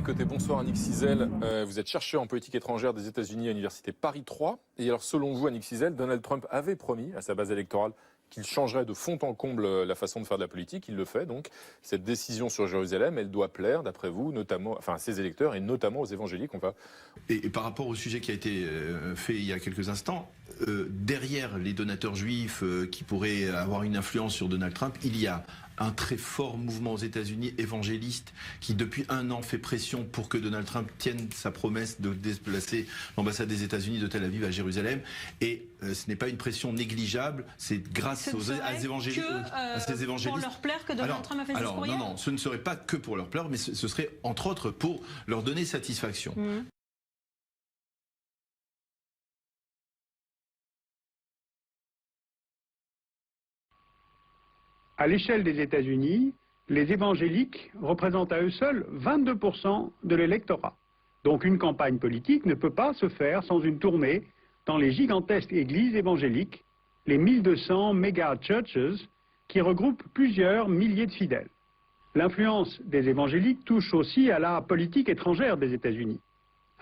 côtés. Bonsoir Annick Cizel, vous êtes chercheur en politique étrangère des États-Unis à l'université Paris 3. Et alors selon vous, Annick Cizel, Donald Trump avait promis à sa base électorale qu'il changerait de fond en comble la façon de faire de la politique. Il le fait donc. Cette décision sur Jérusalem, elle doit plaire, d'après vous, notamment, enfin à ses électeurs et notamment aux évangéliques. Et par rapport au sujet qui a été fait il y a quelques instants, derrière les donateurs juifs qui pourraient avoir une influence sur Donald Trump, il y a un très fort mouvement aux États-Unis évangéliste qui depuis un an fait pression pour que Donald Trump tienne sa promesse de déplacer l'ambassade des États-Unis de Tel Aviv à Jérusalem. Et ce n'est pas une pression négligeable, c'est grâce à ces évangélistes. Pour leur plaire que Donald Trump a fait ce discours hier ? Non, ce ne serait pas que pour leur plaire, mais ce serait entre autres pour leur donner satisfaction. À l'échelle des États-Unis, les évangéliques représentent à eux seuls 22% de l'électorat. Donc une campagne politique ne peut pas se faire sans une tournée dans les gigantesques églises évangéliques, les 1200 méga churches, qui regroupent plusieurs milliers de fidèles. L'influence des évangéliques touche aussi à la politique étrangère des États-Unis.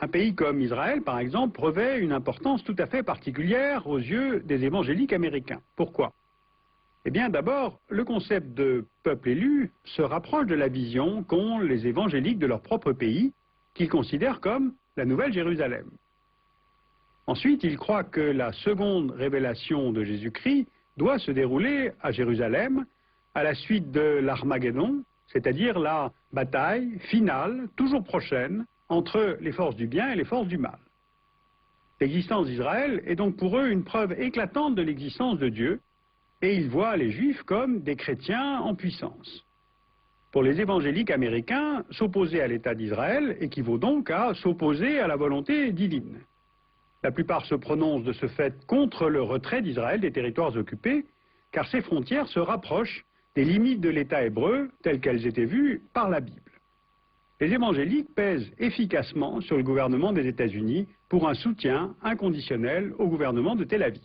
Un pays comme Israël, par exemple, revêt une importance tout à fait particulière aux yeux des évangéliques américains. Pourquoi ? Eh bien, d'abord, le concept de peuple élu se rapproche de la vision qu'ont les évangéliques de leur propre pays, qu'ils considèrent comme la Nouvelle Jérusalem. Ensuite, ils croient que la seconde révélation de Jésus-Christ doit se dérouler à Jérusalem, à la suite de l'Armageddon, c'est-à-dire la bataille finale, toujours prochaine, entre les forces du bien et les forces du mal. L'existence d'Israël est donc pour eux une preuve éclatante de l'existence de Dieu, et ils voient les Juifs comme des chrétiens en puissance. Pour les évangéliques américains, s'opposer à l'État d'Israël équivaut donc à s'opposer à la volonté divine. La plupart se prononcent de ce fait contre le retrait d'Israël des territoires occupés, car ces frontières se rapprochent des limites de l'État hébreu telles qu'elles étaient vues par la Bible. Les évangéliques pèsent efficacement sur le gouvernement des États-Unis pour un soutien inconditionnel au gouvernement de Tel Aviv.